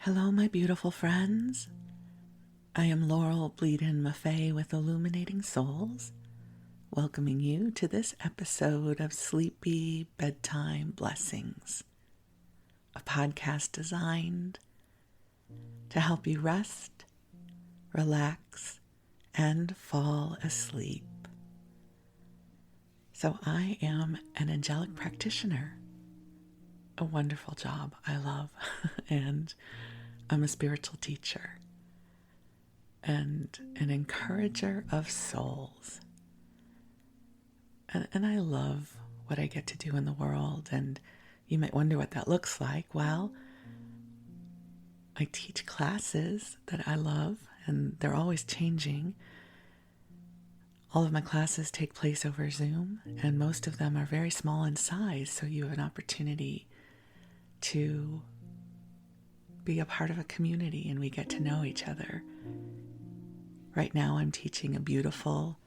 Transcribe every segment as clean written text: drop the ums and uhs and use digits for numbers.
Hello, my beautiful friends. I am Laurel Bleadon-Maffei with Illuminating Souls, welcoming you to this episode of Sleepy Bedtime Blessings, a podcast designed to help you rest, relax, and fall asleep. So I am an angelic practitioner, a wonderful job I love, and I'm a spiritual teacher and an encourager of souls. And I love what I get to do in the world, and you might wonder what that looks like. Well, I teach classes that I love, and they're always changing. All of my classes take place over Zoom, and most of them are very small in size, so you have an opportunity to be a part of a community and we get to know each other. Right now I'm teaching a beautiful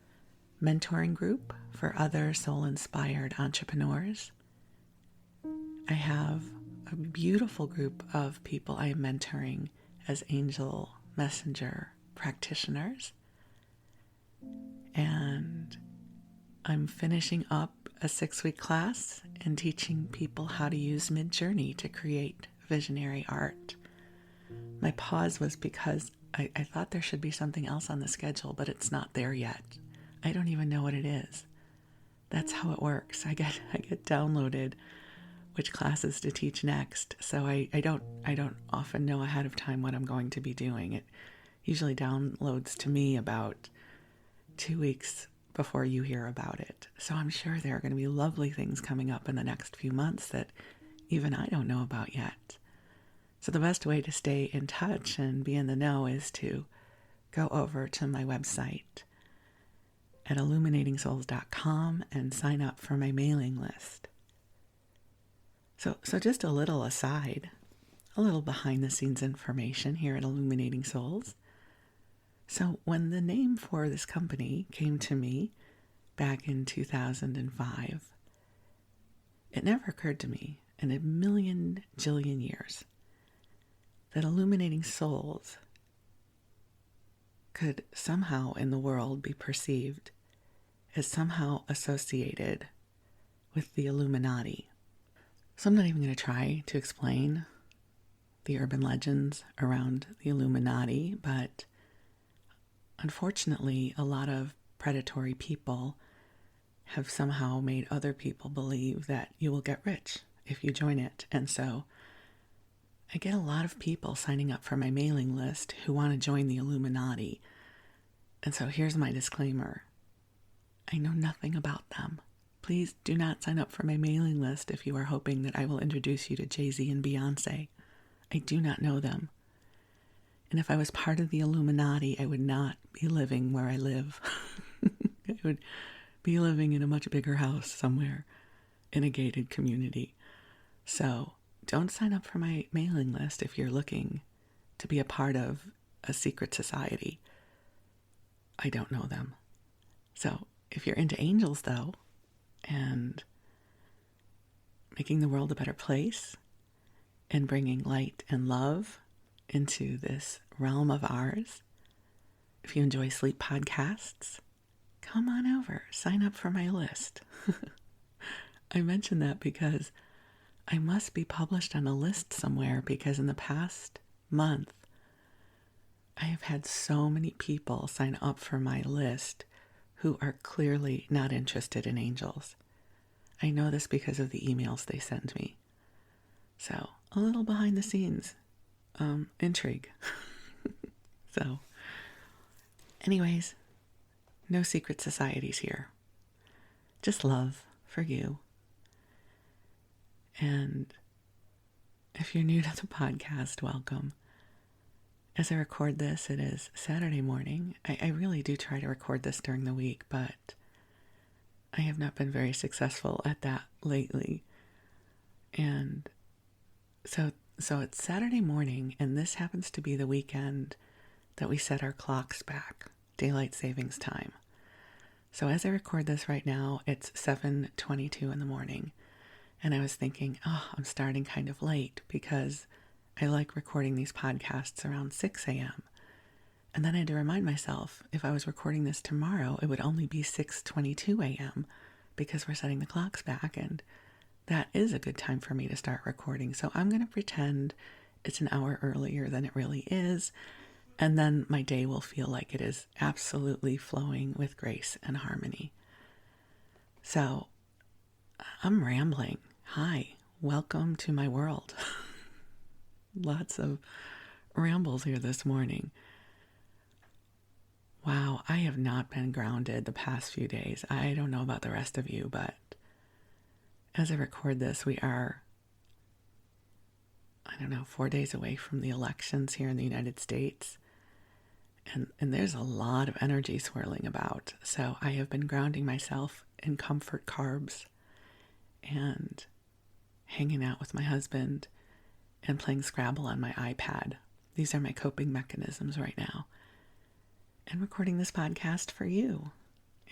mentoring group for other soul-inspired entrepreneurs. I have a beautiful group of people I am mentoring as angel messenger practitioners. And I'm finishing up a 6-week class and teaching people how to use Midjourney to create visionary art. My pause was because I thought there should be something else on the schedule, but it's not there yet. I don't even know what it is. That's how it works. I get downloaded which classes to teach next, so I don't often know ahead of time what I'm going to be doing. It usually downloads to me about 2 weeks before you hear about it. So I'm sure there are going to be lovely things coming up in the next few months that even I don't know about yet. So the best way to stay in touch and be in the know is to go over to my website at illuminatingsouls.com and sign up for my mailing list. So just a little aside, a little behind the scenes information here at Illuminating Souls. So when the name for this company came to me back in 2005, it never occurred to me in a million jillion years that Illuminating Souls could somehow in the world be perceived as somehow associated with the Illuminati. So I'm not even going to try to explain the urban legends around the Illuminati, but unfortunately, a lot of predatory people have somehow made other people believe that you will get rich if you join it. And so I get a lot of people signing up for my mailing list who want to join the Illuminati. And so here's my disclaimer. I know nothing about them. Please do not sign up for my mailing list if you are hoping that I will introduce you to Jay-Z and Beyonce. I do not know them. And if I was part of the Illuminati, I would not be living where I live. I would be living in a much bigger house somewhere in a gated community. So don't sign up for my mailing list if you're looking to be a part of a secret society. I don't know them. So if you're into angels, though, and making the world a better place and bringing light and love into this realm of ours, if you enjoy sleep podcasts, come on over, sign up for my list. I mention that because I must be published on a list somewhere, because in the past month, I have had so many people sign up for my list who are clearly not interested in angels. I know this because of the emails they send me. So, a little behind the scenes intrigue. So, anyways, no secret societies here. Just love for you. And if you're new to the podcast, welcome. As I record this, it is Saturday morning. I really do try to record this during the week, but I have not been very successful at that lately. And so it's Saturday morning, and this happens to be the weekend that we set our clocks back, daylight savings time. So as I record this right now, it's 7:22 in the morning. And I was thinking, I'm starting kind of late because I like recording these podcasts around 6 a.m. And then I had to remind myself, if I was recording this tomorrow, it would only be 6:22 a.m. because we're setting the clocks back, and that is a good time for me to start recording. So I'm going to pretend it's an hour earlier than it really is, and then my day will feel like it is absolutely flowing with grace and harmony. So I'm rambling. Hi, welcome to my world. Lots of rambles here this morning. Wow, I have not been grounded the past few days. I don't know about the rest of you, but as I record this, we are, 4 days away from the elections here in the United States. And there's a lot of energy swirling about. So I have been grounding myself in comfort carbs and hanging out with my husband and playing Scrabble on my iPad. These are my coping mechanisms right now. And recording this podcast for you.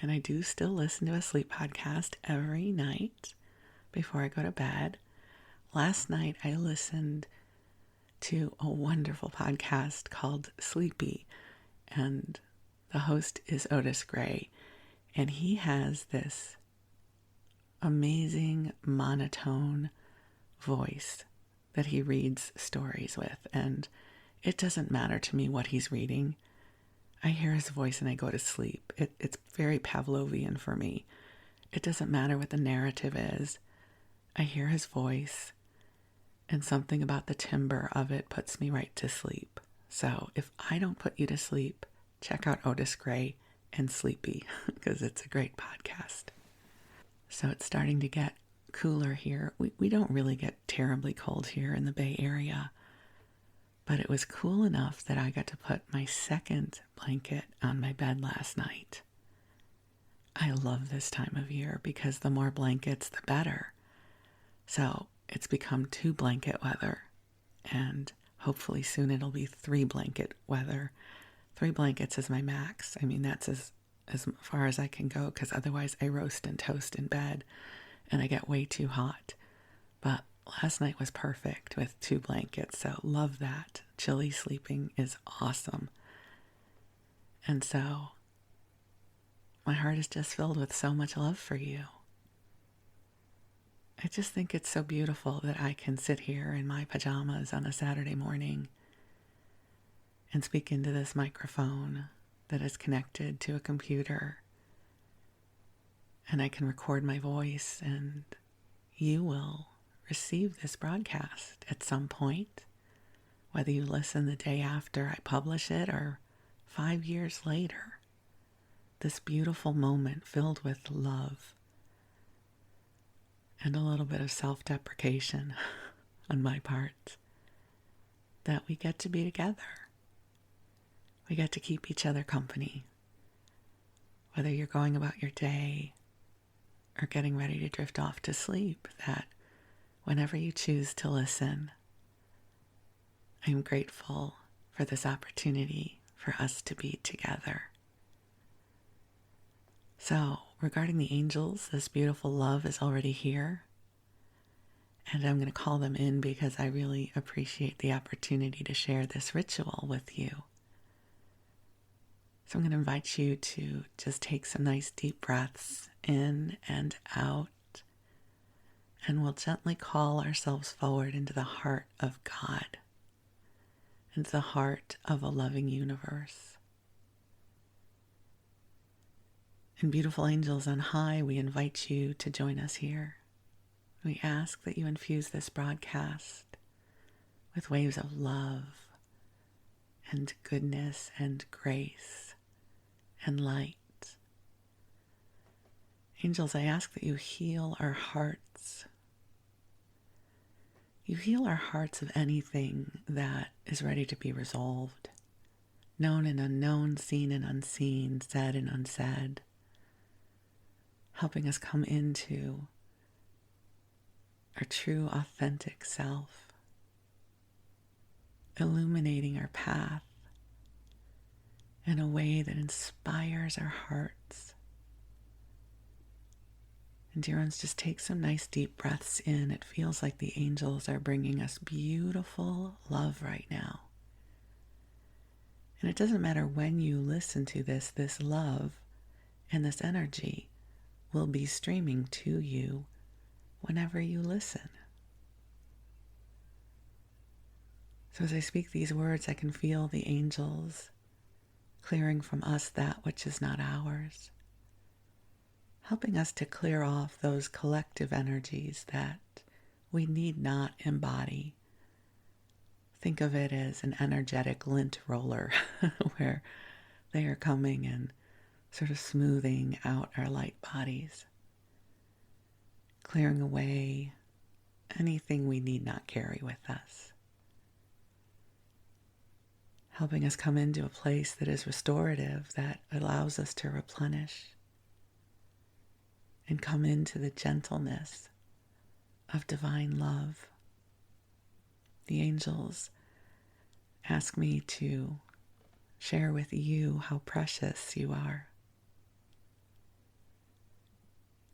And I do still listen to a sleep podcast every night before I go to bed. Last night I listened to a wonderful podcast called Sleepy, and the host is Otis Gray, and he has this amazing monotone voice that he reads stories with, and it doesn't matter to me what he's reading. I hear his voice and I go to sleep. It's very Pavlovian for me. It doesn't matter what the narrative is. I hear his voice, and something about the timbre of it puts me right to sleep. So if I don't put you to sleep, check out Otis Gray and Sleepy, because it's a great podcast. So it's starting to get cooler here. We don't really get terribly cold here in the Bay Area, but it was cool enough that I got to put my second blanket on my bed last night. I love this time of year because the more blankets, the better. So it's become 2 blanket weather, and hopefully soon it'll be 3 blanket weather. 3 blankets is my max. I mean, that's as far as I can go, because otherwise I roast and toast in bed and I get way too hot. But last night was perfect with 2 blankets, so love that. Chilly sleeping is awesome. And so my heart is just filled with so much love for you. I just think it's so beautiful that I can sit here in my pajamas on a Saturday morning and speak into this microphone that is connected to a computer. And I can record my voice, and you will receive this broadcast at some point, whether you listen the day after I publish it or 5 years later. This beautiful moment filled with love and a little bit of self-deprecation on my part, that we get to be together. We get to keep each other company. Whether you're going about your day or getting ready to drift off to sleep, that whenever you choose to listen, I'm grateful for this opportunity for us to be together. So, regarding the angels, this beautiful love is already here, and I'm going to call them in because I really appreciate the opportunity to share this ritual with you. So I'm going to invite you to just take some nice deep breaths in and out, and we'll gently call ourselves forward into the heart of God, into the heart of a loving universe. And beautiful angels on high, we invite you to join us here. We ask that you infuse this broadcast with waves of love and goodness and grace and light. Angels, I ask that you heal our hearts. You heal our hearts of anything that is ready to be resolved, known and unknown, seen and unseen, said and unsaid, helping us come into our true, authentic self, illuminating our path in a way that inspires our hearts, And dear ones, just take some nice deep breaths in. It feels like the angels are bringing us beautiful love right now. And it doesn't matter when you listen to this love and this energy will be streaming to you whenever you listen. So as I speak these words, I can feel the angels clearing from us that which is not ours, helping us to clear off those collective energies that we need not embody. Think of it as an energetic lint roller where they are coming and sort of smoothing out our light bodies, clearing away anything we need not carry with us, helping us come into a place that is restorative, that allows us to replenish and come into the gentleness of divine love. The angels ask me to share with you how precious you are.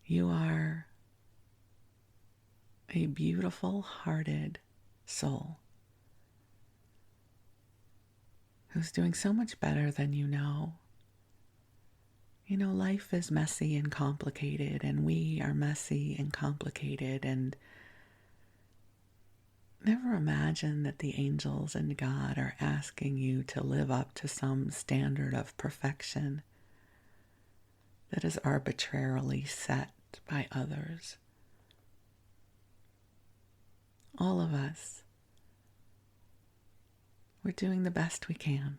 You are a beautiful-hearted soul who's doing so much better than you know. You know, life is messy and complicated, and we are messy and complicated, and never imagine that the angels and God are asking you to live up to some standard of perfection that is arbitrarily set by others. All of us, we're doing the best we can.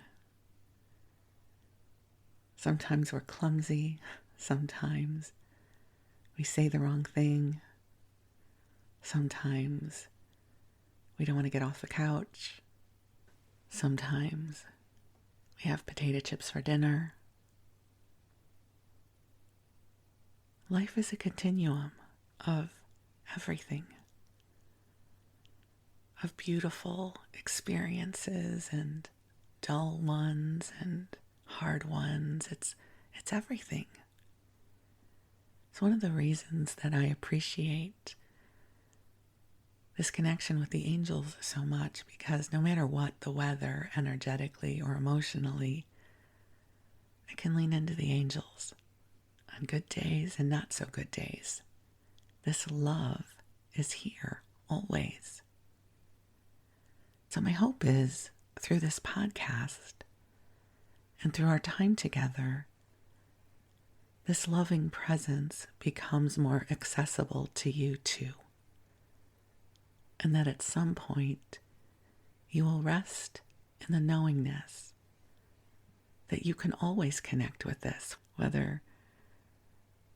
Sometimes we're clumsy, sometimes we say the wrong thing, sometimes we don't want to get off the couch, sometimes we have potato chips for dinner. Life is a continuum of everything, of beautiful experiences and dull ones and hard ones. It's everything. It's one of the reasons that I appreciate this connection with the angels so much, because no matter what the weather, energetically or emotionally, I can lean into the angels on good days and not so good days. This love is here always. So my hope is, through this podcast and through our time together, this loving presence becomes more accessible to you too. And that at some point you will rest in the knowingness that you can always connect with this, whether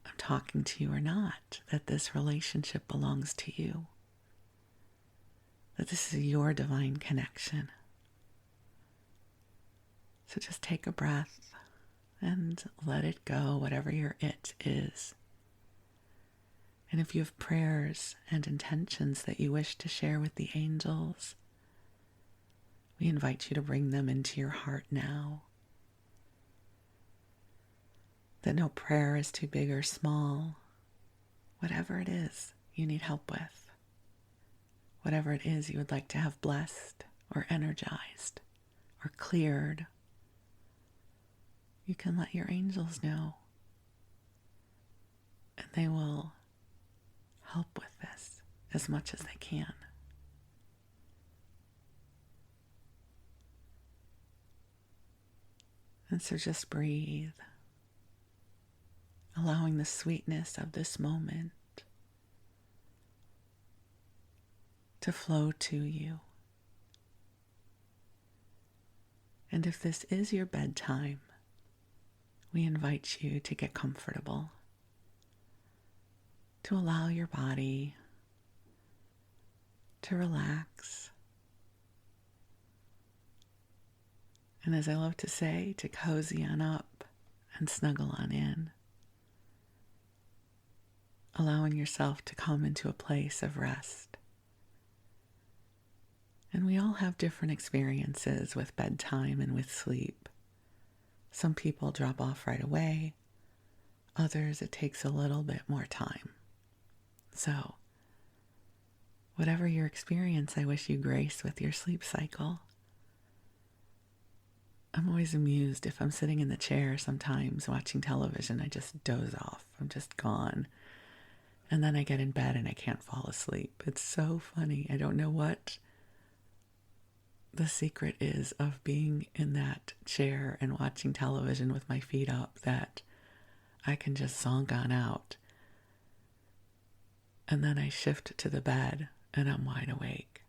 I'm talking to you or not, that this relationship belongs to you, that this is your divine connection. So just take a breath and let it go, whatever your it is. And if you have prayers and intentions that you wish to share with the angels, we invite you to bring them into your heart now. That no prayer is too big or small. Whatever it is you need help with, whatever it is you would like to have blessed or energized or cleared, you can let your angels know. And they will help with this as much as they can. And so just breathe, allowing the sweetness of this moment to flow to you. And if this is your bedtime, we invite you to get comfortable, to allow your body to relax. And as I love to say, to cozy on up and snuggle on in, allowing yourself to come into a place of rest. And we all have different experiences with bedtime and with sleep. Some people drop off right away. Others, it takes a little bit more time. So, whatever your experience, I wish you grace with your sleep cycle. I'm always amused if I'm sitting in the chair sometimes watching television, I just doze off. I'm just gone. And then I get in bed and I can't fall asleep. It's so funny. I don't know what the secret is of being in that chair and watching television with my feet up that I can just zonk on out. And then I shift to the bed and I'm wide awake.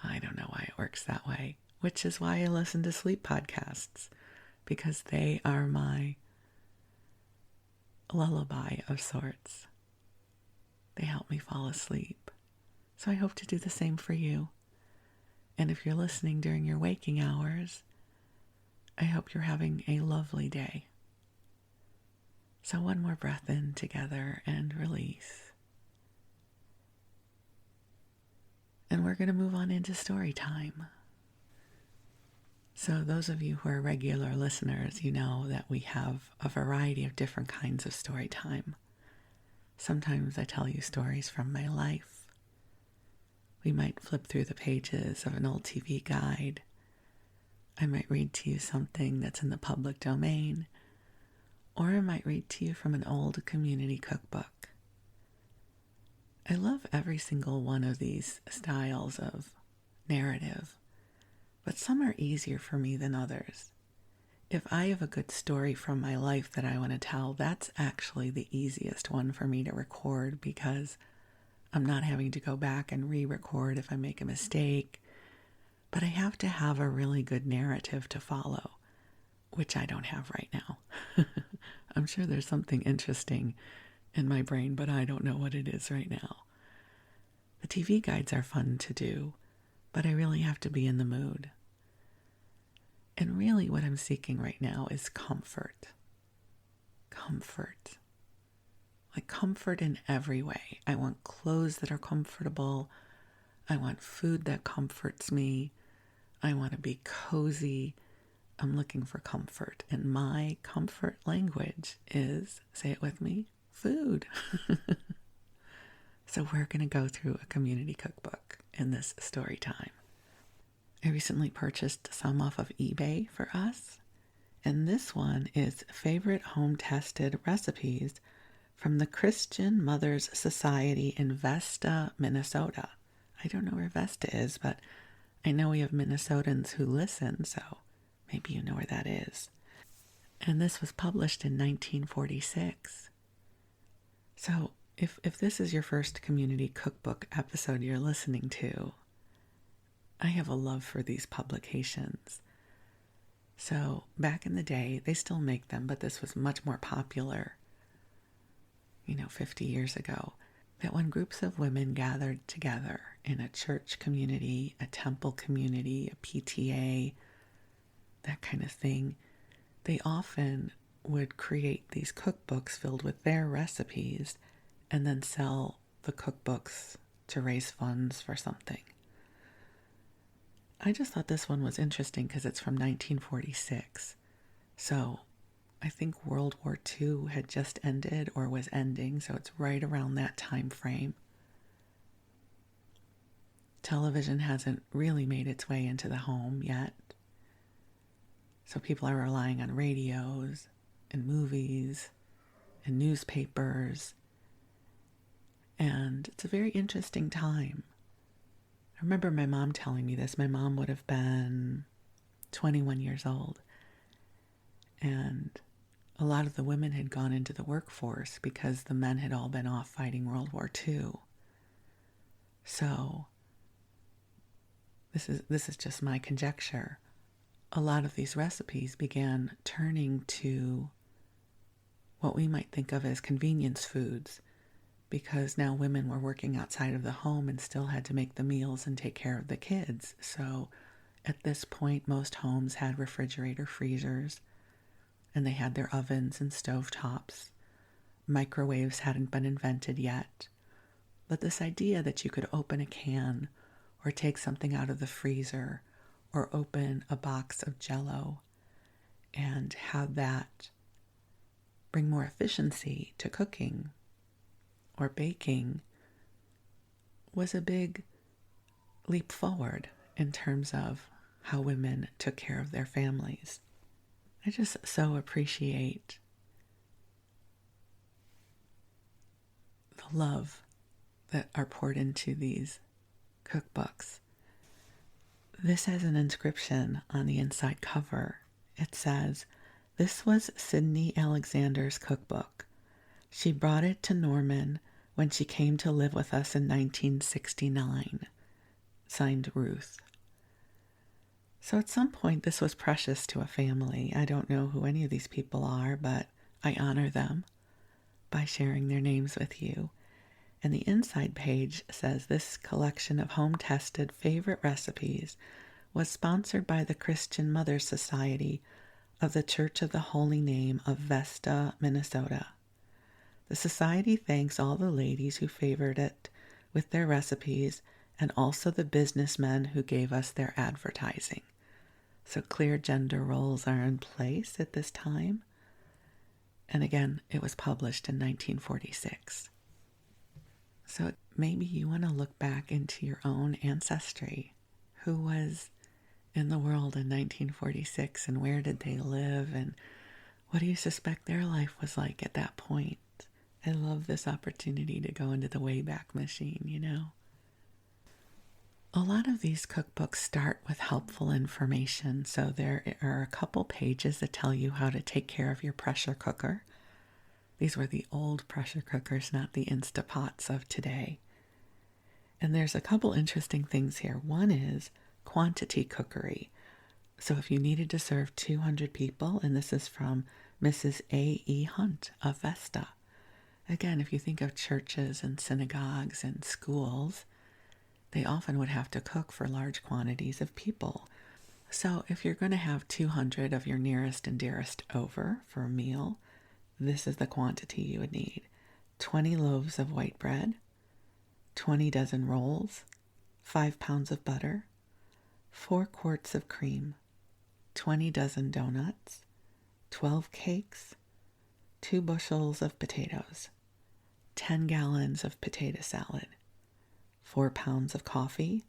I don't know why it works that way, which is why I listen to sleep podcasts, because they are my lullaby of sorts. They help me fall asleep. So I hope to do the same for you. And if you're listening during your waking hours, I hope you're having a lovely day. So one more breath in together and release. And we're going to move on into story time. So those of you who are regular listeners, you know that we have a variety of different kinds of story time. Sometimes I tell you stories from my life. We might flip through the pages of an old TV guide. I might read to you something that's in the public domain, or I might read to you from an old community cookbook. I love every single one of these styles of narrative, but some are easier for me than others. If I have a good story from my life that I want to tell, that's actually the easiest one for me to record, because I'm not having to go back and re-record if I make a mistake. But I have to have a really good narrative to follow, which I don't have right now. I'm sure there's something interesting in my brain, but I don't know what it is right now. The TV guides are fun to do, but I really have to be in the mood. And really what I'm seeking right now is comfort. Comfort. Like comfort in every way. I want clothes that are comfortable. I want food that comforts me. I want to be cozy. I'm looking for comfort. And my comfort language is, say it with me, food. So we're going to go through a community cookbook in this story time. I recently purchased some off of eBay for us. And this one is Favorite Home-Tested Recipes from the Christian Mothers Society in Vesta, Minnesota. I don't know where Vesta is, but I know we have Minnesotans who listen, so maybe you know where that is. And this was published in 1946. So if this is your first community cookbook episode you're listening to, I have a love for these publications. So back in the day, they still make them, but this was much more popular, 50 years ago, that when groups of women gathered together in a church community, a temple community, a PTA, that kind of thing, they often would create these cookbooks filled with their recipes and then sell the cookbooks to raise funds for something. I just thought this one was interesting because it's from 1946. So I think World War II had just ended or was ending, so it's right around that time frame. Television hasn't really made its way into the home yet. So people are relying on radios and movies and newspapers. And it's a very interesting time. I remember my mom telling me this. My mom would have been 21 years old. And a lot of the women had gone into the workforce because the men had all been off fighting World War II. So this is just my conjecture. A lot of these recipes began turning to what we might think of as convenience foods, because now women were working outside of the home and still had to make the meals and take care of the kids. So at this point, most homes had refrigerator freezers, and they had their ovens and stovetops. Microwaves hadn't been invented yet. But this idea that you could open a can or take something out of the freezer or open a box of Jell-O and have that bring more efficiency to cooking or baking was a big leap forward in terms of how women took care of their families. I just so appreciate the love that are poured into these cookbooks. This has an inscription on the inside cover. It says, "This was Sydney Alexander's cookbook. She brought it to Norman when she came to live with us in 1969. Signed, Ruth." So at some point, this was precious to a family. I don't know who any of these people are, but I honor them by sharing their names with you. And the inside page says, "This collection of home-tested favorite recipes was sponsored by the Christian Mothers Society of the Church of the Holy Name of Vesta, Minnesota. The society thanks all the ladies who favored it with their recipes and also the businessmen who gave us their advertising." So clear gender roles are in place at this time. And again, it was published in 1946. So maybe you want to look back into your own ancestry. Who was in the world in 1946 and where did they live and what do you suspect their life was like at that point? I love this opportunity to go into the Wayback Machine, you know. A lot of these cookbooks start with helpful information. So there are a couple pages that tell you how to take care of your pressure cooker. These were the old pressure cookers, not the Instapots of today. And there's a couple interesting things here. One is quantity cookery. So if you needed to serve 200 people, and this is from Mrs. A.E. Hunt of Vesta. Again, if you think of churches and synagogues and schools, they often would have to cook for large quantities of people. So if you're going to have 200 of your nearest and dearest over for a meal, this is the quantity you would need. 20 loaves of white bread, 20 dozen rolls, 5 pounds of butter, 4 quarts of cream, 20 dozen donuts, 12 cakes, 2 bushels of potatoes, 10 gallons of potato salad, 4 pounds of coffee,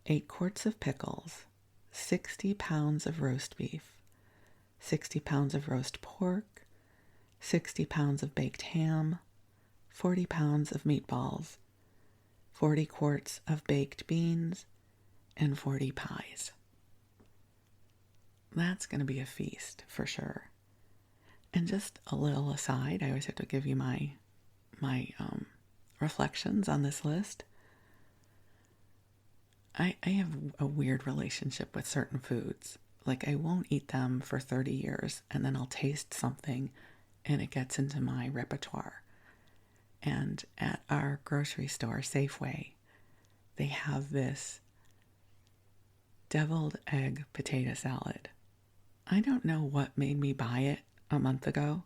8 quarts of pickles, 60 pounds of roast beef, 60 pounds of roast pork, 60 pounds of baked ham, 40 pounds of meatballs, 40 quarts of baked beans, and 40 pies. That's going to be a feast for sure. And just a little aside, I always have to give you my reflections on this list. I have a weird relationship with certain foods. Like I won't eat them for 30 years and then I'll taste something and it gets into my repertoire. And at our grocery store, Safeway, they have this deviled egg potato salad. I don't know what made me buy it a month ago.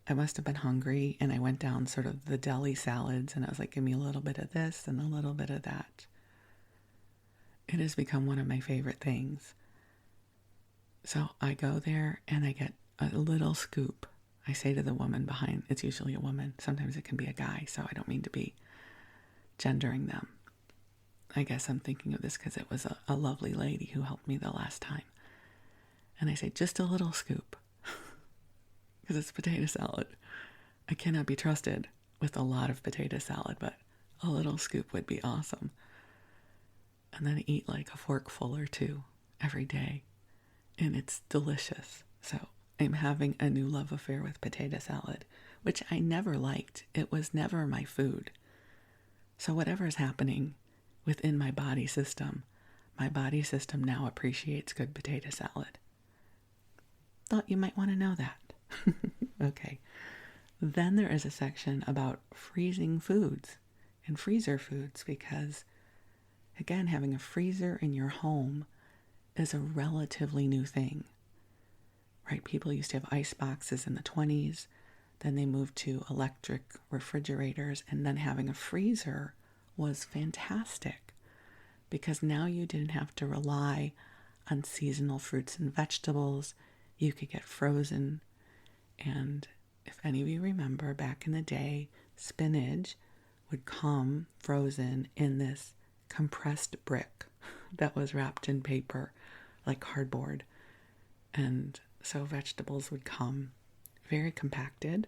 I must have been hungry and I went down sort of the deli salads and I was like, give me a little bit of this and a little bit of that. It has become one of my favorite things. So I go there and I get a little scoop. I say to the woman behind, it's usually a woman. Sometimes it can be a guy, so I don't mean to be gendering them. I guess I'm thinking of this because it was a lovely lady who helped me the last time. And I say, just a little scoop. Because it's potato salad. I cannot be trusted with a lot of potato salad, but a little scoop would be awesome. And then I eat like a forkful or two every day. And it's delicious. So I'm having a new love affair with potato salad, which I never liked. It was never my food. So whatever is happening within my body system now appreciates good potato salad. Thought you might want to know that. Okay. Then there is a section about freezing foods and freezer foods because, again, having a freezer in your home is a relatively new thing, right? People used to have ice boxes in the 20s, then they moved to electric refrigerators, and then having a freezer was fantastic because now you didn't have to rely on seasonal fruits and vegetables. You could get frozen. And if any of you remember back in the day, spinach would come frozen in this compressed brick that was wrapped in paper, like cardboard. And so vegetables would come very compacted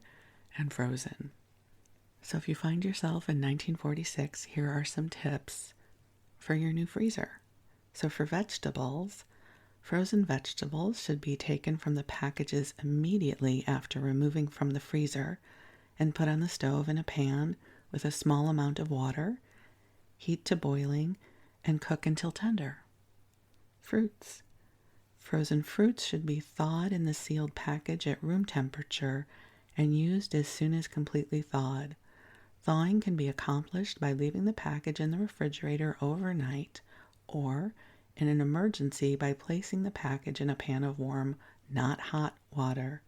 and frozen. So if you find yourself in 1946, here are some tips for your new freezer. So for vegetables, frozen vegetables should be taken from the packages immediately after removing from the freezer and put on the stove in a pan with a small amount of water, heat to boiling, and cook until tender. Fruits. Frozen fruits should be thawed in the sealed package at room temperature and used as soon as completely thawed. Thawing can be accomplished by leaving the package in the refrigerator overnight or, in an emergency, by placing the package in a pan of warm, not hot water.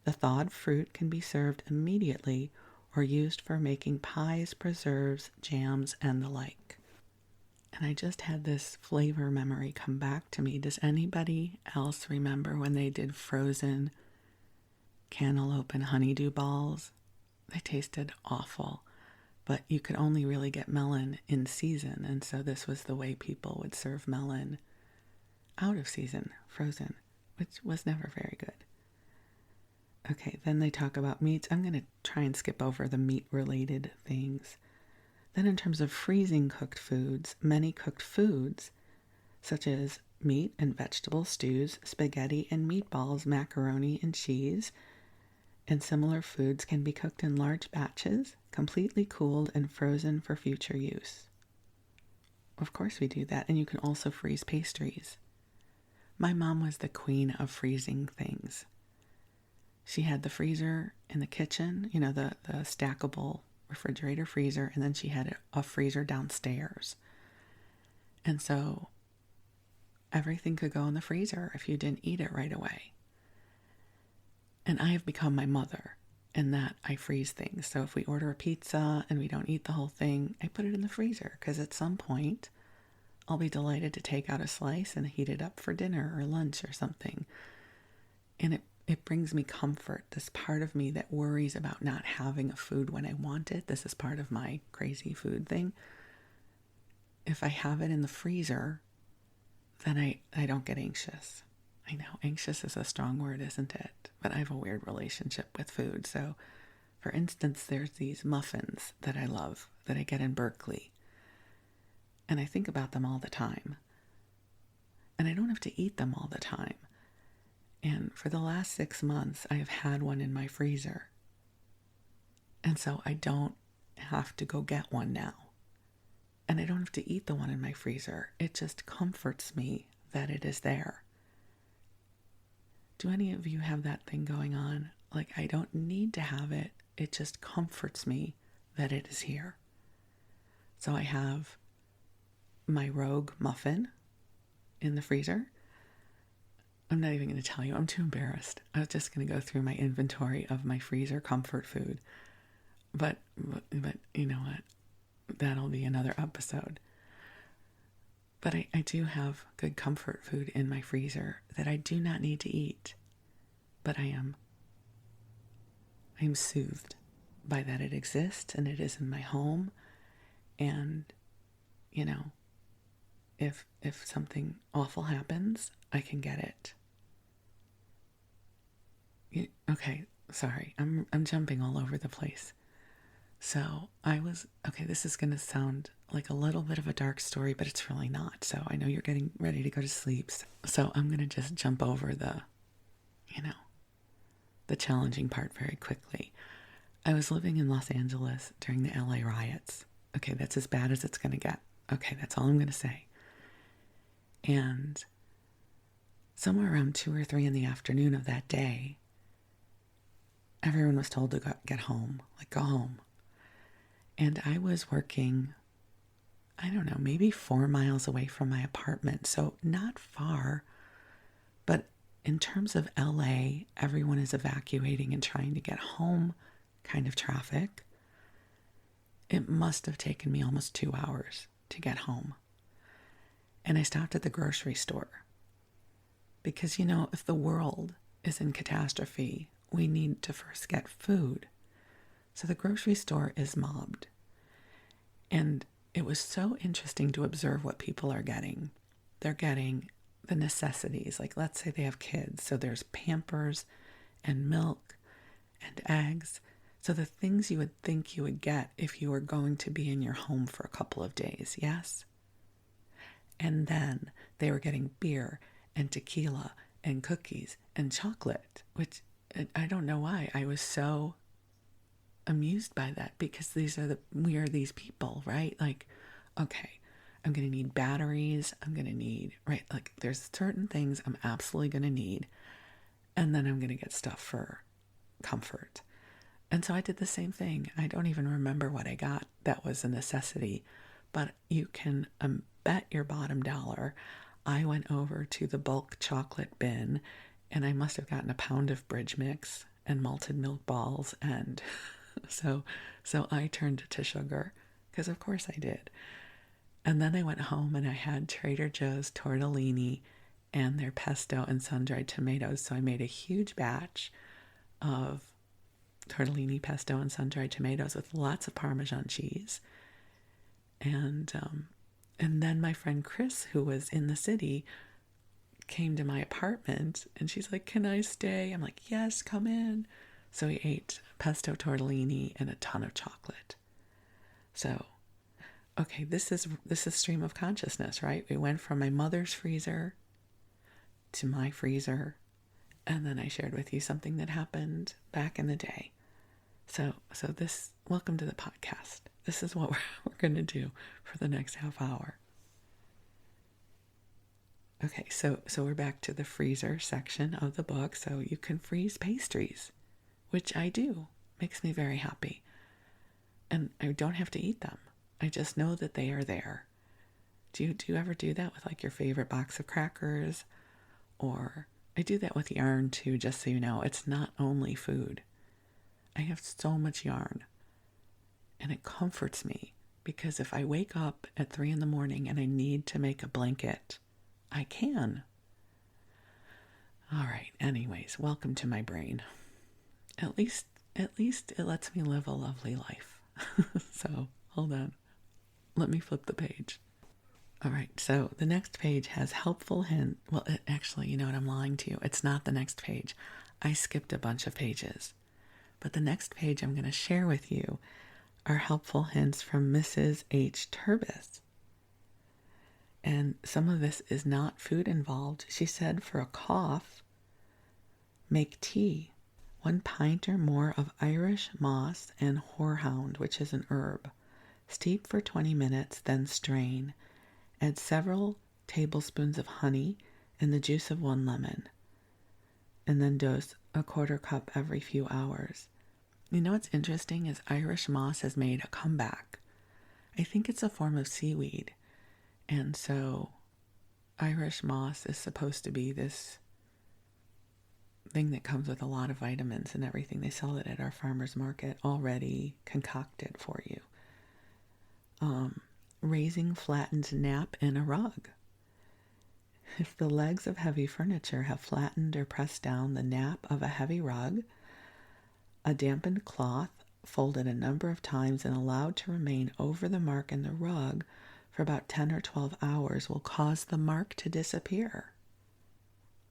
The thawed fruit can be served immediately or used for making pies, preserves, jams, and the like. And I just had this flavor memory come back to me. Does anybody else remember when they did frozen cantaloupe and honeydew balls? They tasted awful, but you could only really get melon in season, and so this was the way people would serve melon out of season, frozen, which was never very good. Okay, then they talk about meats. I'm going to try and skip over the meat-related things. Then in terms of freezing cooked foods, many cooked foods, such as meat and vegetable stews, spaghetti and meatballs, macaroni and cheese, and similar foods can be cooked in large batches, completely cooled and frozen for future use. Of course we do that, and you can also freeze pastries. My mom was the queen of freezing things. She had the freezer in the kitchen, the stackable refrigerator freezer, and then she had a freezer downstairs. And so everything could go in the freezer if you didn't eat it right away. And I have become my mother in that I freeze things. So if we order a pizza and we don't eat the whole thing, I put it in the freezer because at some point I'll be delighted to take out a slice and heat it up for dinner or lunch or something. And it brings me comfort. This part of me that worries about not having a food when I want it. This is part of my crazy food thing. If I have it in the freezer, then I don't get anxious. I know, anxious is a strong word, isn't it? But I have a weird relationship with food. So, for instance, there's these muffins that I love that I get in Berkeley. And I think about them all the time. And I don't have to eat them all the time. And for the last 6 months, I have had one in my freezer. And so I don't have to go get one now. And I don't have to eat the one in my freezer. It just comforts me that it is there. Do any of you have that thing going on? Like, I don't need to have it. It just comforts me that it is here. So I have my Rogue muffin in the freezer. I'm not even going to tell you. I'm too embarrassed. I was just going to go through my inventory of my freezer comfort food. But you know what? That'll be another episode. But I do have good comfort food in my freezer that I do not need to eat. But I am soothed by that it exists and it is in my home. And, if something awful happens, I can get it. Okay, sorry. I'm jumping all over the place. So this is going to sound like a little bit of a dark story, but it's really not. So I know you're getting ready to go to sleep. So I'm going to just jump over the challenging part very quickly. I was living in Los Angeles during the LA riots. Okay, that's as bad as it's going to get. Okay, that's all I'm going to say. And somewhere around 2 or 3 in the afternoon of that day, everyone was told to get home, go home. And I was working, I don't know, maybe 4 miles away from my apartment. So not far, but in terms of LA, everyone is evacuating and trying to get home kind of traffic. It must have taken me almost 2 hours to get home. And I stopped at the grocery store. Because, if the world is in catastrophe, we need to first get food. So the grocery store is mobbed. And it was so interesting to observe what people are getting. They're getting the necessities. Like, let's say they have kids. So there's Pampers and milk and eggs. So the things you would think you would get if you were going to be in your home for a couple of days, yes? And then they were getting beer and tequila and cookies and chocolate, which I don't know why. I was so amused by that, because we are these people, right? Like, okay, I'm going to need batteries. I'm going to need, right? Like, there's certain things I'm absolutely going to need. And then I'm going to get stuff for comfort. And so I did the same thing. I don't even remember what I got that was a necessity, but you can bet your bottom dollar I went over to the bulk chocolate bin, and I must have gotten a pound of bridge mix and malted milk balls, and so I turned to sugar, because of course I did. And then I went home and I had Trader Joe's tortellini and their pesto and sun-dried tomatoes. So I made a huge batch of tortellini, pesto, and sun-dried tomatoes with lots of Parmesan cheese. And then my friend Chris, who was in the city, came to my apartment, and she's like, "Can I stay?" I'm like, "Yes, come in." So we ate pesto tortellini and a ton of chocolate. So, okay, this is stream of consciousness, right? We went from my mother's freezer to my freezer, and then I shared with you something that happened back in the day. So this, welcome to the podcast. This is what we're going to do for the next half hour. Okay, so we're back to the freezer section of the book. So you can freeze pastries, which I do. Makes me very happy. And I don't have to eat them. I just know that they are there. Do you ever do that with like your favorite box of crackers? Or I do that with yarn too, just so you know. It's not only food. I have so much yarn. And it comforts me, because if I wake up at 3 a.m. and I need to make a blanket, I can. All right. Anyways, welcome to my brain. At least it lets me live a lovely life. So hold on. Let me flip the page. All right. So the next page has helpful hint. Well, actually, you know what? I'm lying to you. It's not the next page. I skipped a bunch of pages. But the next page I'm going to share with you are helpful hints from Mrs. H. Turbis. And some of this is not food involved. She said, for a cough, make tea, 1 pint or more of Irish moss and horehound, which is an herb. Steep for 20 minutes, then strain. Add several tablespoons of honey and the juice of 1 lemon. And then dose a 1/4 cup every few hours. You know what's interesting is Irish moss has made a comeback. I think it's a form of seaweed. And so Irish moss is supposed to be this thing that comes with a lot of vitamins and everything. They sell it at our farmer's market already concocted for you. Raising flattened nap in a rug. If the legs of heavy furniture have flattened or pressed down the nap of a heavy rug, a dampened cloth, folded a number of times and allowed to remain over the mark in the rug for about 10 or 12 hours, will cause the mark to disappear.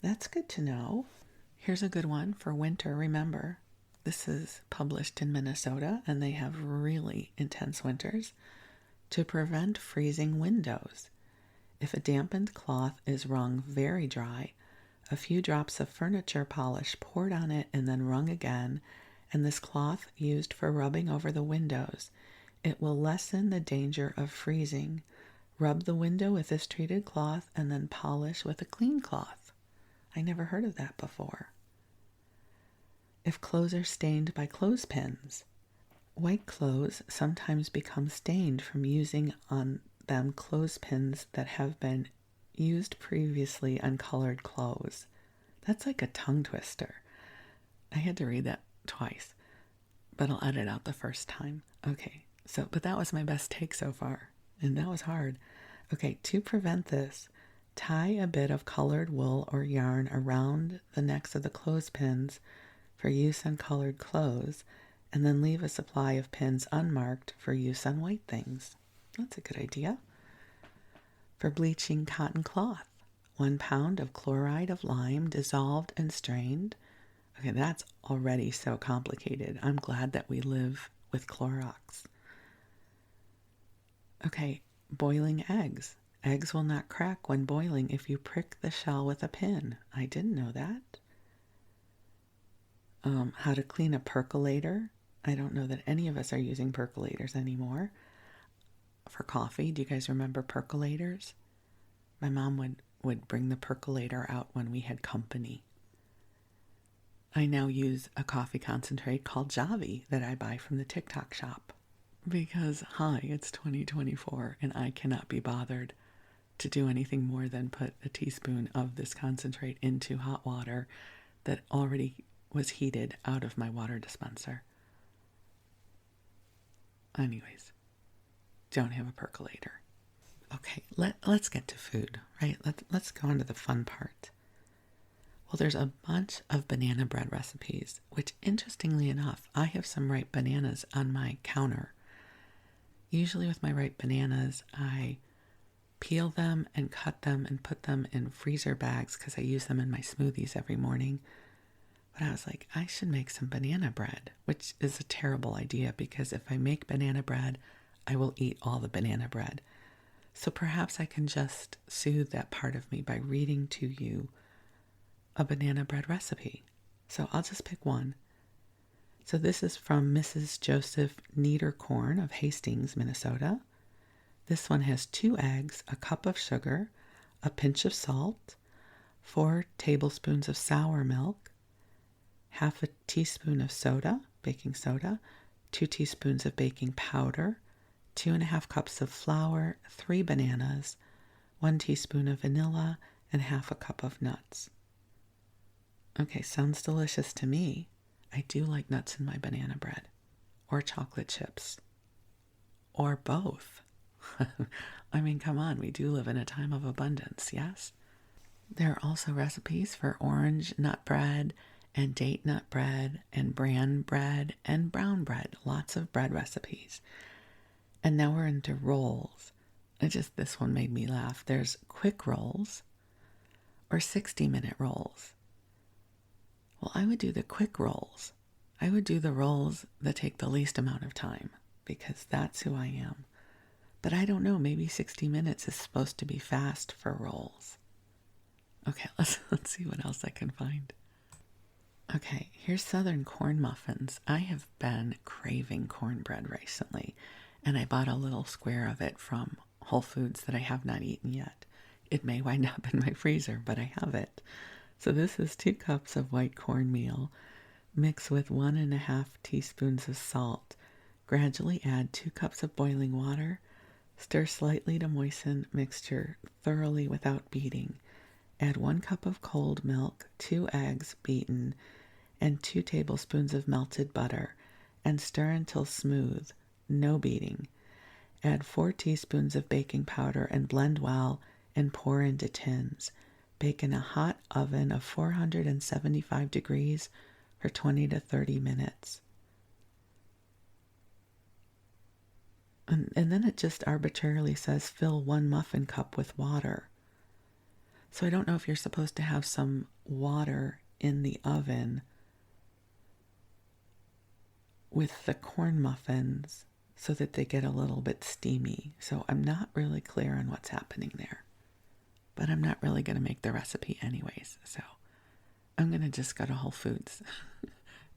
That's good to know. Here's a good one for winter. Remember, this is published in Minnesota, and they have really intense winters. To prevent freezing windows, if a dampened cloth is wrung very dry, a few drops of furniture polish poured on it and then wrung again, and this cloth used for rubbing over the windows, it will lessen the danger of freezing. Rub the window with this treated cloth and then polish with a clean cloth. I never heard of that before. If clothes are stained by clothespins, white clothes sometimes become stained from using on them clothespins that have been used previously on colored clothes. That's like a tongue twister. I had to read that twice, but I'll edit out the first time. Okay, but that was my best take so far, and that was hard. Okay, to prevent this, tie a bit of colored wool or yarn around the necks of the clothespins for use on colored clothes, and then leave a supply of pins unmarked for use on white things. That's a good idea. For bleaching cotton cloth, 1 pound of chloride of lime dissolved and strained. Okay, that's already so complicated. I'm glad that we live with Clorox. Okay, boiling eggs. Eggs will not crack when boiling if you prick the shell with a pin. I didn't know that. How to clean a percolator. I don't know that any of us are using percolators anymore. For coffee, do you guys remember percolators? My mom would bring the percolator out when we had company. I now use a coffee concentrate called Javi that I buy from the TikTok shop. Because, hi, it's 2024 and I cannot be bothered to do anything more than put a teaspoon of this concentrate into hot water that already was heated out of my water dispenser. Anyways, don't have a percolator. Okay, let's get to food, right? Let's go on to the fun part. Well, there's a bunch of banana bread recipes, which interestingly enough, I have some ripe bananas on my counter. Usually with my ripe bananas, I peel them and cut them and put them in freezer bags because I use them in my smoothies every morning. But I was like, I should make some banana bread, which is a terrible idea because if I make banana bread, I will eat all the banana bread. So perhaps I can just soothe that part of me by reading to you a banana bread recipe. So I'll just pick one. So this is from Mrs. Joseph Niederkorn of Hastings, Minnesota. This one has 2 eggs, a cup of sugar, a pinch of salt, 4 tablespoons of sour milk, half a teaspoon of soda, baking soda, 2 teaspoons of baking powder, 2.5 cups of flour, 3 bananas, 1 teaspoon of vanilla, and half a cup of nuts. Okay, sounds delicious to me. I do like nuts in my banana bread, or chocolate chips, or both. I mean, come on, we do live in a time of abundance, yes? There are also recipes for orange nut bread and date nut bread and bran bread and brown bread. Lots of bread recipes. And now we're into rolls. This one made me laugh. There's quick rolls or 60-minute rolls. Well, I would do the quick rolls. I would do the rolls that take the least amount of time because that's who I am. But I don't know, maybe 60 minutes is supposed to be fast for rolls. Okay, let's see what else I can find. Okay, here's Southern corn muffins. I have been craving cornbread recently, and I bought a little square of it from Whole Foods that I have not eaten yet. It may wind up in my freezer, but I have it. So this is 2 cups of white cornmeal. Mix with 1.5 teaspoons of salt. Gradually add 2 cups of boiling water. Stir slightly to moisten mixture thoroughly without beating. Add 1 cup of cold milk, 2 eggs beaten, and 2 tablespoons of melted butter, and stir until smooth, no beating. Add 4 teaspoons of baking powder and blend well and pour into tins. Bake in a hot oven of 475 degrees for 20 to 30 minutes. And then it just arbitrarily says fill 1 muffin cup with water. So I don't know if you're supposed to have some water in the oven with the corn muffins so that they get a little bit steamy. So I'm not really clear on what's happening there. But I'm not really going to make the recipe anyways. So I'm going to just go to Whole Foods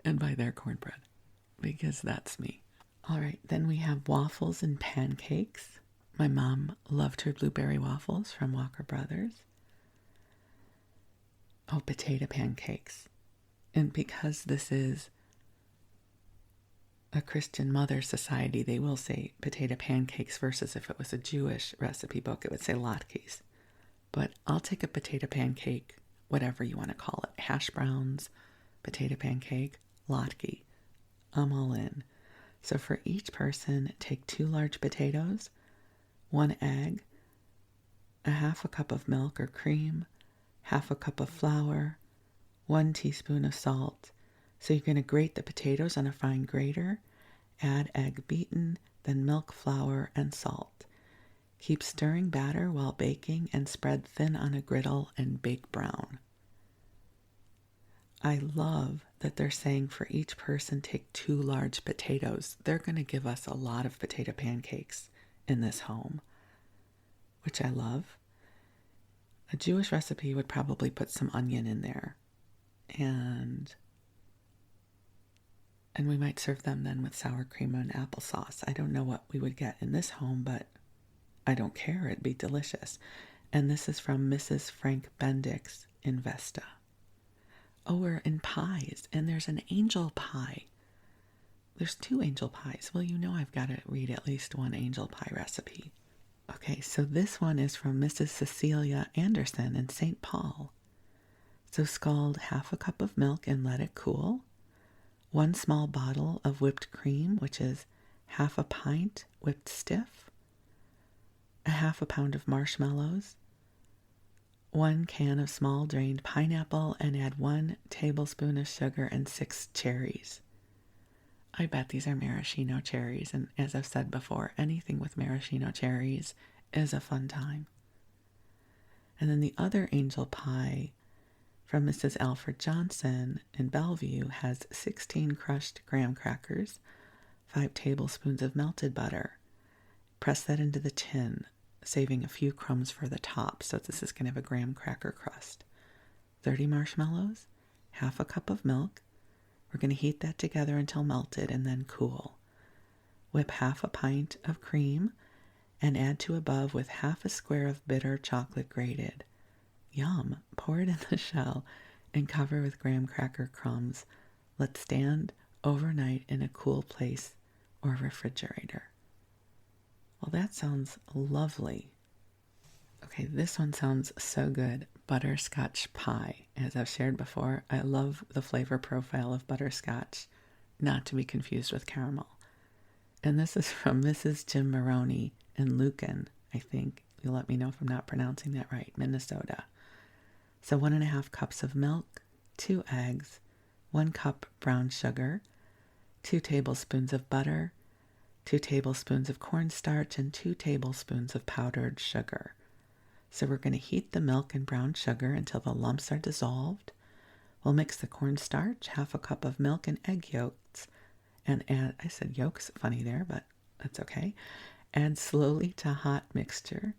and buy their cornbread because that's me. All right, then we have waffles and pancakes. My mom loved her blueberry waffles from Walker Brothers. Oh, potato pancakes. And because this is a Christian Mother Society, they will say potato pancakes versus if it was a Jewish recipe book, it would say latkes. But I'll take a potato pancake, whatever you want to call it. Hash browns, potato pancake, latke. I'm all in. So for each person, take 2 large potatoes, 1 egg, a half a cup of milk or cream, half a cup of flour, 1 teaspoon of salt. So you're going to grate the potatoes on a fine grater, add egg beaten, then milk, flour, and salt. Keep stirring batter while baking and spread thin on a griddle and bake brown. I love that they're saying for each person take 2 large potatoes. They're going to give us a lot of potato pancakes in this home, which I love. A Jewish recipe would probably put some onion in there. And we might serve them then with sour cream and applesauce. I don't know what we would get in this home, but I don't care. It'd be delicious. And this is from Mrs. Frank Bendix in Vesta. Oh, we're in pies, and there's an angel pie. There's 2 angel pies. Well, you know I've got to read at least one angel pie recipe. Okay, so this one is from Mrs. Cecilia Anderson in St. Paul. So scald half a cup of milk and let it cool. 1 small bottle of whipped cream, which is half a pint whipped stiff. A half a pound of marshmallows. 1 can of small drained pineapple, and add 1 tablespoon of sugar and 6 cherries. I bet these are maraschino cherries, and as I've said before, anything with maraschino cherries is a fun time. And then the other angel pie from Mrs. Alfred Johnson in Bellevue has 16 crushed graham crackers, 5 tablespoons of melted butter. Press that into the tin, saving a few crumbs for the top, so this is going to have a graham cracker crust. 30 marshmallows, half a cup of milk. We're going to heat that together until melted and then cool. Whip half a pint of cream and add to above with half a square of bitter chocolate grated. Yum! Pour it in the shell and cover with graham cracker crumbs. Let stand overnight in a cool place or refrigerator. Well, that sounds lovely. Okay, this one sounds so good. Butterscotch pie. As I've shared before, I love the flavor profile of butterscotch, not to be confused with caramel. And this is from Mrs. Jim Maroney in Lucan, I think. You'll let me know if I'm not pronouncing that right, Minnesota. So 1.5 cups of milk, 2 eggs, 1 cup brown sugar, 2 tablespoons of butter, 2 tablespoons of cornstarch, and 2 tablespoons of powdered sugar. So we're going to heat the milk and brown sugar until the lumps are dissolved. We'll mix the cornstarch, half a cup of milk and egg yolks, and add, I said yolks, funny there, but that's okay. Add slowly to hot mixture.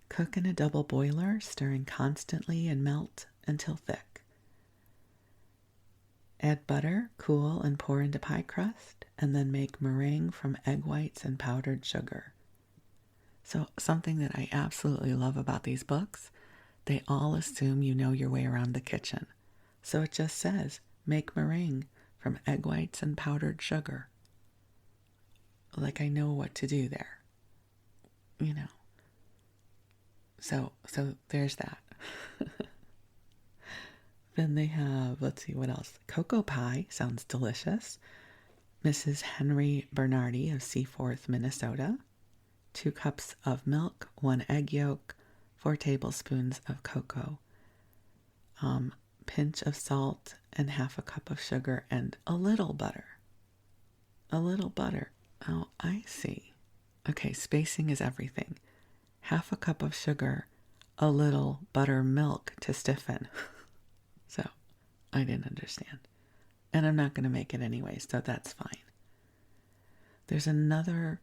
Cook in a double boiler, stirring constantly, and melt until thick. Add butter, cool, and pour into pie crust, and then make meringue from egg whites and powdered sugar. So something that I absolutely love about these books, they all assume you know your way around the kitchen. So it just says, make meringue from egg whites and powdered sugar. Like I know what to do there. You know. So there's that. Then they have, let's see, what else? Cocoa pie sounds delicious. Mrs. Henry Bernardi of Seaforth, Minnesota. 2 cups of milk, 1 egg yolk, 4 tablespoons of cocoa, pinch of salt, and half a cup of sugar, and a little butter. A little butter. Oh, I see. Okay, spacing is everything. Half a cup of sugar, a little buttermilk to stiffen. So, I didn't understand. And I'm not going to make it anyway, so that's fine. There's another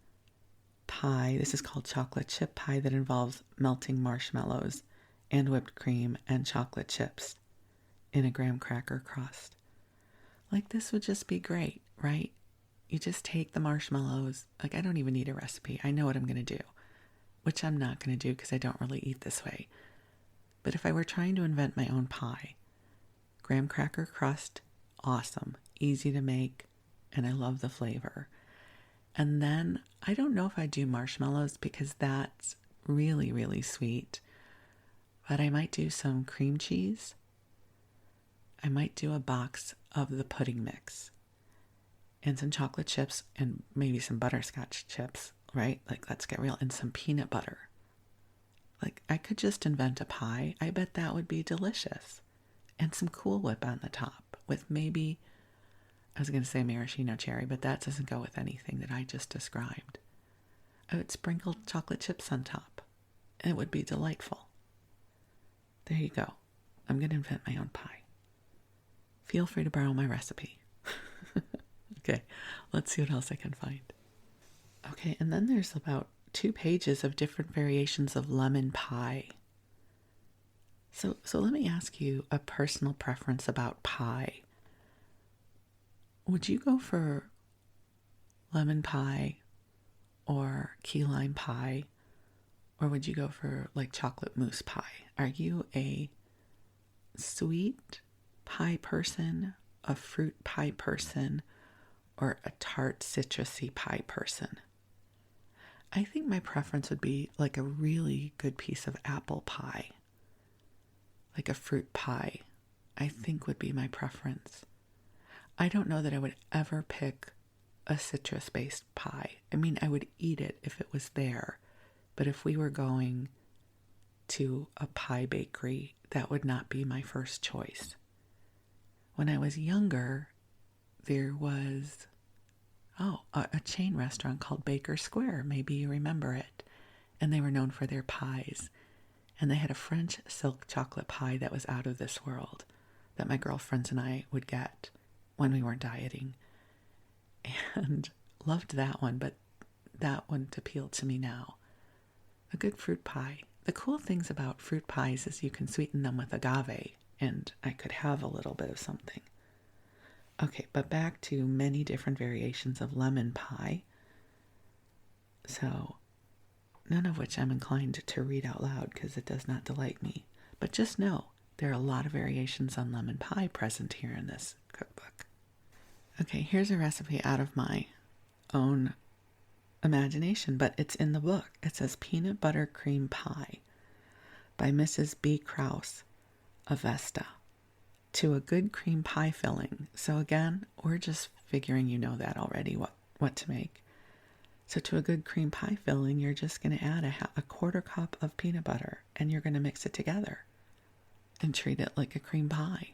pie, this is called chocolate chip pie, that involves melting marshmallows and whipped cream and chocolate chips in a graham cracker crust. Like, this would just be great, right? You just take the marshmallows. Like, I don't even need a recipe. I know what I'm going to do, which I'm not going to do because I don't really eat this way. But if I were trying to invent my own pie, graham cracker crust, awesome, easy to make, and I love the flavor. And then I don't know if I do marshmallows because that's really, really sweet. But I might do some cream cheese. I might do a box of the pudding mix and some chocolate chips and maybe some butterscotch chips, right? Like, let's get real. And some peanut butter. Like, I could just invent a pie. I bet that would be delicious. And some Cool Whip on the top with maybe, I was going to say maraschino cherry, but that doesn't go with anything that I just described. I would sprinkle chocolate chips on top. It would be delightful. There you go. I'm going to invent my own pie. Feel free to borrow my recipe. Okay, let's see what else I can find. Okay, and then there's about 2 pages of different variations of lemon pie. So let me ask you a personal preference about pie. Would you go for lemon pie or key lime pie, or would you go for like chocolate mousse pie? Are you a sweet pie person, a fruit pie person, or a tart citrusy pie person? I think my preference would be like a really good piece of apple pie. Like a fruit pie, I think would be my preference. I don't know that I would ever pick a citrus-based pie. I mean, I would eat it if it was there, but if we were going to a pie bakery, that would not be my first choice. When I was younger, there was a chain restaurant called Baker Square. Maybe you remember it. And they were known for their pies. And they had a French silk chocolate pie that was out of this world that my girlfriends and I would get when we weren't dieting. And loved that one, but that wouldn't appeal to me now. A good fruit pie. The cool things about fruit pies is you can sweeten them with agave, and I could have a little bit of something. Okay, but back to many different variations of lemon pie. So, none of which I'm inclined to read out loud because it does not delight me. But just know, there are a lot of variations on lemon pie present here in this cookbook. Okay, here's a recipe out of my own imagination, but it's in the book. It says peanut butter cream pie by Mrs. B. Krause of Vesta. To a good cream pie filling. So again, we're just figuring you know that already, what to make. So to a good cream pie filling, you're just going to add a quarter cup of peanut butter, and you're going to mix it together and treat it like a cream pie.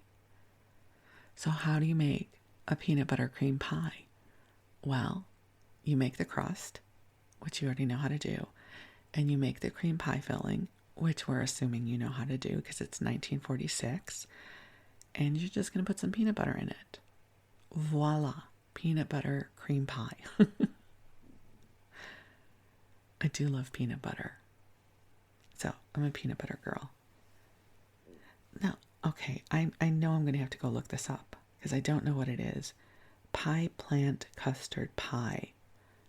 So how do you make a peanut butter cream pie? Well, you make the crust, which you already know how to do, and you make the cream pie filling, which we're assuming you know how to do because it's 1946, and you're just going to put some peanut butter in it. Voila, peanut butter cream pie. I do love peanut butter. So, I'm a peanut butter girl. Now, okay, I know I'm going to have to go look this up because I don't know what it is. Pie plant custard pie.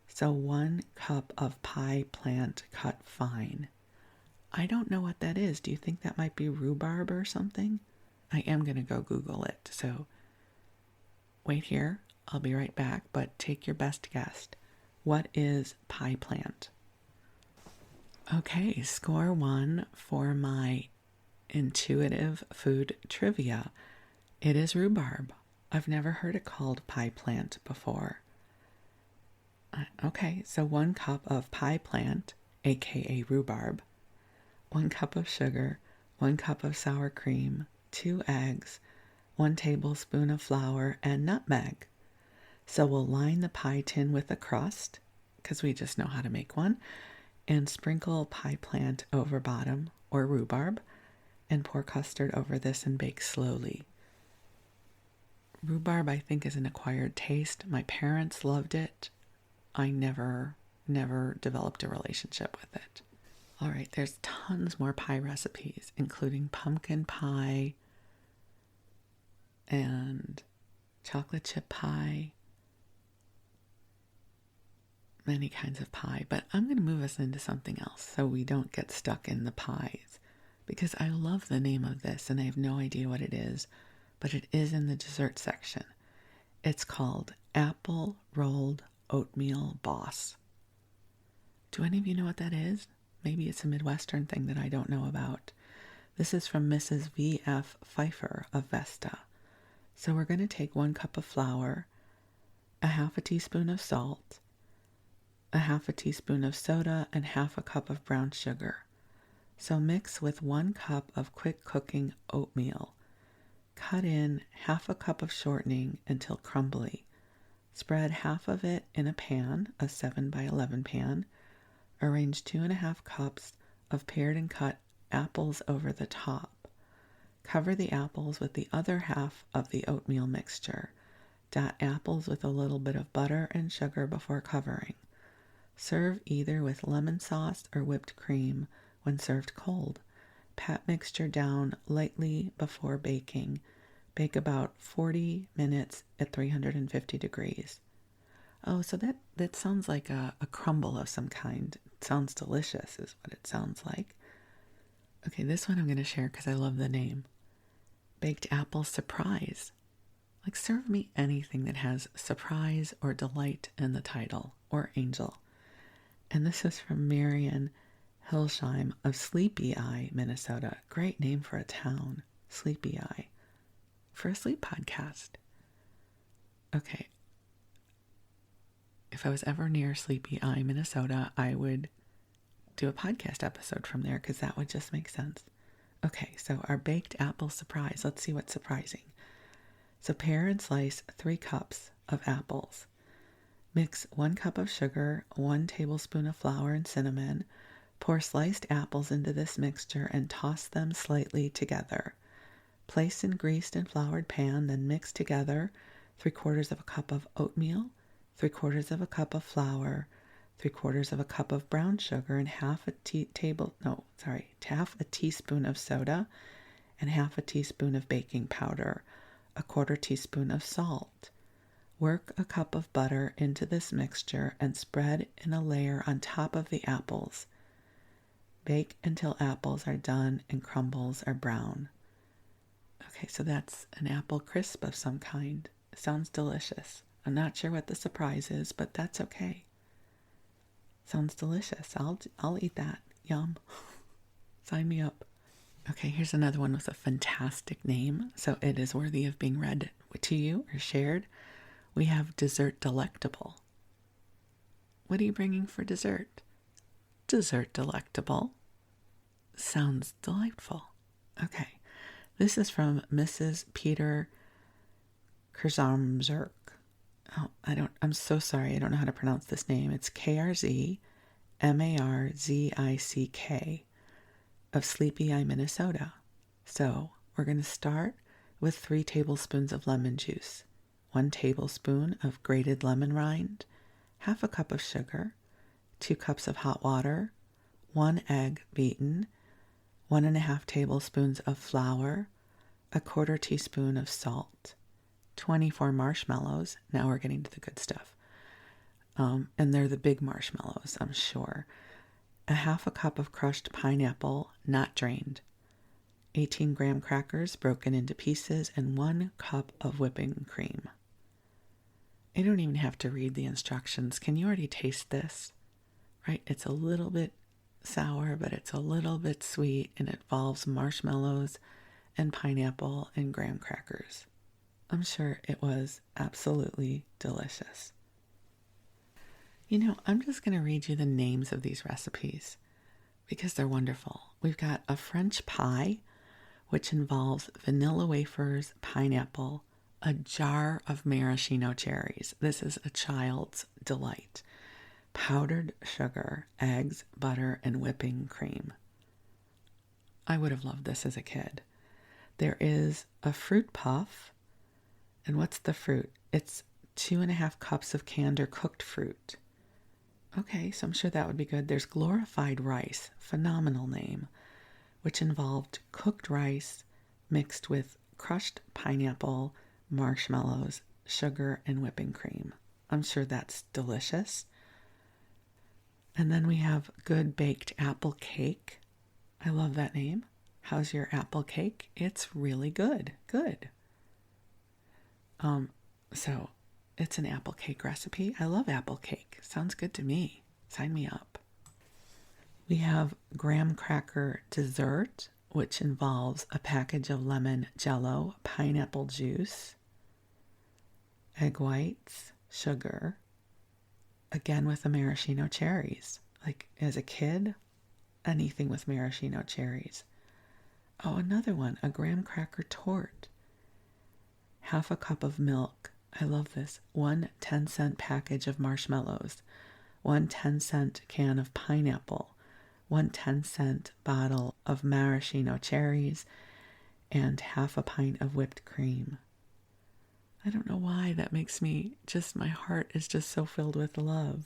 So 1 cup of pie plant cut fine. I don't know what that is. Do you think that might be rhubarb or something? I am going to go Google it. So wait here. I'll be right back, but take your best guess. What is pie plant? Okay, score 1 for my intuitive food trivia. It is rhubarb. I've never heard it called pie plant before. Okay, so 1 cup of pie plant, aka rhubarb, 1 cup of sugar, 1 cup of sour cream, 2 eggs, 1 tablespoon of flour, and nutmeg. So we'll line the pie tin with a crust, because we just know how to make one, and sprinkle pie plant over bottom, or rhubarb, and pour custard over this and bake slowly. Rhubarb, I think, is an acquired taste. My parents loved it. I never developed a relationship with it. All right, there's tons more pie recipes, including pumpkin pie and chocolate chip pie, many kinds of pie. But I'm going to move us into something else so we don't get stuck in the pies, because I love the name of this and I have no idea what it is, but it is in the dessert section. It's called Apple Rolled Oatmeal Boss. Do any of you know what that is? Maybe it's a Midwestern thing that I don't know about. This is from Mrs. V.F. Pfeiffer of Vesta. So we're going to take 1 cup of flour, a half a teaspoon of salt, a half a teaspoon of soda, and half a cup of brown sugar. So mix with 1 cup of quick cooking oatmeal. Cut in half a cup of shortening until crumbly. Spread half of it in a pan, a 7 by 11 pan. Arrange 2.5 cups of pared and cut apples over the top. Cover the apples with the other half of the oatmeal mixture. Dot apples with a little bit of butter and sugar before covering. Serve either with lemon sauce or whipped cream when served cold. Pat mixture down lightly before baking. Bake about 40 minutes at 350 degrees. Oh, so that sounds like a crumble of some kind. It sounds delicious is what it sounds like. Okay, this one I'm going to share because I love the name. Baked apple surprise. Like, serve me anything that has surprise or delight in the title, or angel. And this is from Marion Hilsheim of Sleepy Eye, Minnesota. Great name for a town, Sleepy Eye, for a sleep podcast. Okay. If I was ever near Sleepy Eye, Minnesota, I would do a podcast episode from there because that would just make sense. Okay, so our baked apple surprise. Let's see what's surprising. So pare and slice 3 cups of apples. Mix 1 cup of sugar, 1 tablespoon of flour and cinnamon. Pour sliced apples into this mixture and toss them slightly together. Place in greased and floured pan, then mix together 3/4 of a cup of oatmeal, 3/4 of a cup of flour, 3/4 of a cup of brown sugar, and half a teaspoon of soda, and half a teaspoon of baking powder, a 1/4 teaspoon of salt. Work a cup of butter into this mixture and spread in a layer on top of the apples. Bake until apples are done and crumbles are brown. Okay, so that's an apple crisp of some kind. It sounds delicious. I'm not sure what the surprise is, but that's okay. Sounds delicious. I'll eat that. Yum. Sign me up. Okay, here's another one with a fantastic name, so it is worthy of being read to you or shared. We have dessert delectable. What are you bringing for dessert? Dessert delectable. Sounds delightful. Okay, this is from Mrs. Peter Krzamzerk. Oh, I'm so sorry. I don't know how to pronounce this name. It's Krzmarzik of Sleepy Eye, Minnesota. So we're going to start with 3 tablespoons of lemon juice, 1 tablespoon of grated lemon rind, half a cup of sugar, 2 cups of hot water, 1 egg beaten, 1.5 tablespoons of flour, a 1/4 teaspoon of salt, 24 marshmallows. Now we're getting to the good stuff. And they're the big marshmallows, I'm sure. A half a cup of crushed pineapple, not drained. 18 graham crackers broken into pieces, and 1 cup of whipping cream. I don't even have to read the instructions. Can you already taste this? Right? It's a little bit sour, but it's a little bit sweet, and it involves marshmallows and pineapple and graham crackers. I'm sure it was absolutely delicious. You know, I'm just going to read you the names of these recipes because they're wonderful. We've got a French pie, which involves vanilla wafers, pineapple, a jar of maraschino cherries. This is a child's delight. Powdered sugar, eggs, butter, and whipping cream. I would have loved this as a kid. There is a fruit puff. And what's the fruit? It's 2.5 cups of canned or cooked fruit. Okay, so I'm sure that would be good. There's glorified rice, phenomenal name, which involved cooked rice mixed with crushed pineapple, marshmallows, sugar, and whipping cream. I'm sure that's delicious. And then we have good baked apple cake. I love that name. How's your apple cake? It's really good. Good. So it's an apple cake recipe. I love apple cake. Sounds good to me. Sign me up. We have graham cracker dessert, which involves a package of lemon jello, pineapple juice, egg whites, sugar, again with the maraschino cherries. Like as a kid, anything with maraschino cherries. Oh, another one, a graham cracker tort. Half a cup of milk. I love this. 1 10-cent package of marshmallows. 1 10-cent can of pineapple. one 10-cent bottle of maraschino cherries, and half a pint of whipped cream. I don't know why that makes me just, my heart is just so filled with love.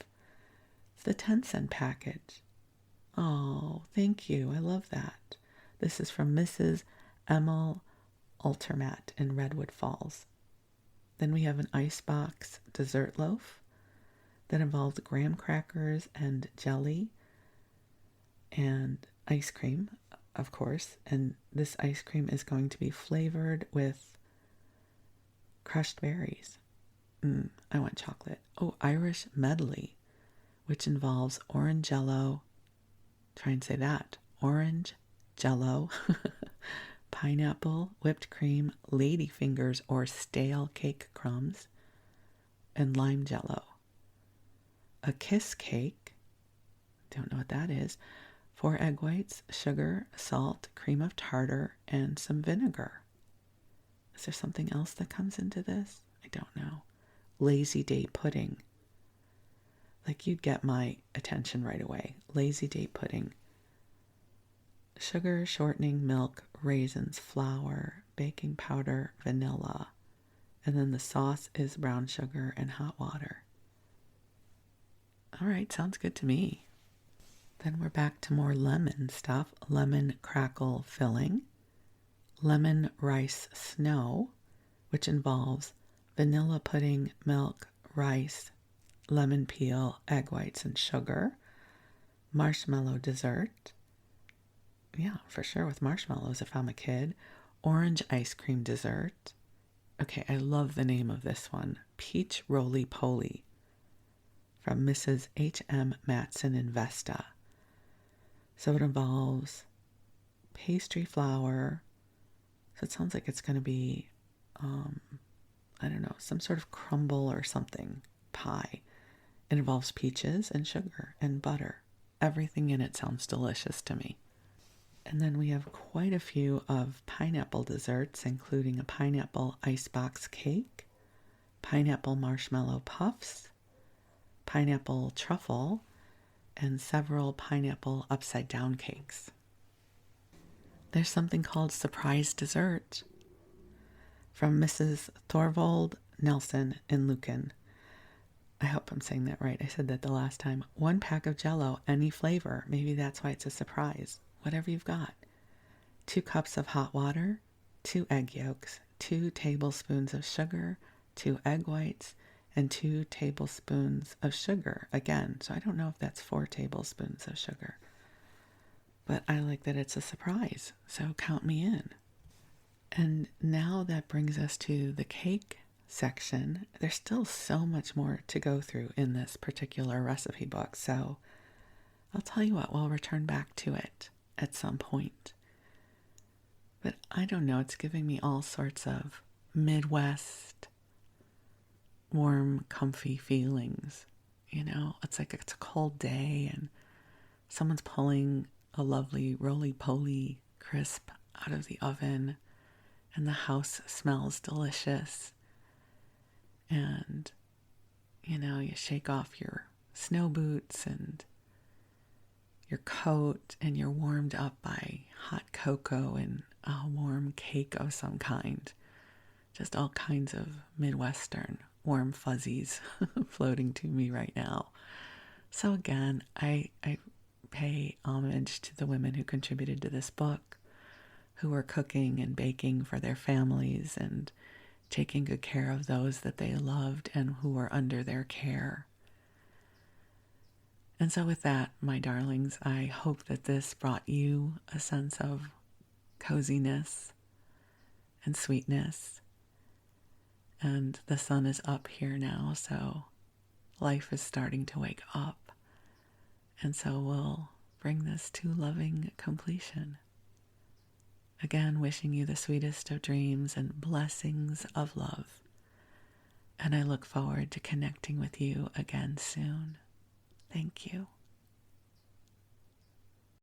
It's the 10-cent package. Oh, thank you. I love that. This is from Mrs. Emil Altermat in Redwood Falls. Then we have an icebox dessert loaf that involves graham crackers and jelly and ice cream, of course. And this ice cream is going to be flavored with crushed berries. I want chocolate. Oh, Irish medley, which involves orange jello. Try and say that. Orange jello, pineapple, whipped cream, ladyfingers or stale cake crumbs, and lime jello. A kiss cake, don't know what that is, 4 egg whites, sugar, salt, cream of tartar, and some vinegar. Is there something else that comes into this? I don't know. Lazy day pudding. Like, you'd get my attention right away. Lazy day pudding. Sugar, shortening, milk, raisins, flour, baking powder, vanilla. And then the sauce is brown sugar and hot water. All right, sounds good to me. Then we're back to more lemon stuff. Lemon crackle filling. Lemon rice snow, which involves vanilla pudding, milk, rice, lemon peel, egg whites, and sugar. Marshmallow dessert. Yeah, for sure, with marshmallows if I'm a kid. Orange ice cream dessert. Okay, I love the name of this one. Peach roly-poly from Mrs. H.M. Matson in Vesta. So it involves pastry flour. So it sounds like it's going to be, I don't know, some sort of crumble or something, pie. It involves peaches and sugar and butter. Everything in it sounds delicious to me. And then we have quite a few of pineapple desserts, including a pineapple icebox cake, pineapple marshmallow puffs, pineapple truffle, and several pineapple upside down cakes. There's something called surprise dessert from Mrs. Thorvald Nelson in Lucan. I hope I'm saying that right. I said that the last time. 1 pack of Jell-O, any flavor. Maybe that's why it's a surprise. Whatever you've got. 2 cups of hot water, 2 egg yolks, 2 tablespoons of sugar, 2 egg whites, and 2 tablespoons of sugar again. So I don't know if that's 4 tablespoons of sugar. But I like that it's a surprise. So count me in. And now that brings us to the cake section. There's still so much more to go through in this particular recipe book. So I'll tell you what, we'll return back to it at some point. But I don't know, it's giving me all sorts of Midwest, warm, comfy feelings. You know, it's like it's a cold day and someone's pulling a lovely roly-poly crisp out of the oven and the house smells delicious. And, you know, you shake off your snow boots and your coat and you're warmed up by hot cocoa and a warm cake of some kind. Just all kinds of Midwestern warm fuzzies floating to me right now. So again, I pay homage to the women who contributed to this book, who were cooking and baking for their families and taking good care of those that they loved and who were under their care. And so with that, my darlings, I hope that this brought you a sense of coziness and sweetness. And the sun is up here now, so life is starting to wake up. And so we'll bring this to loving completion. Again, wishing you the sweetest of dreams and blessings of love. And I look forward to connecting with you again soon. Thank you.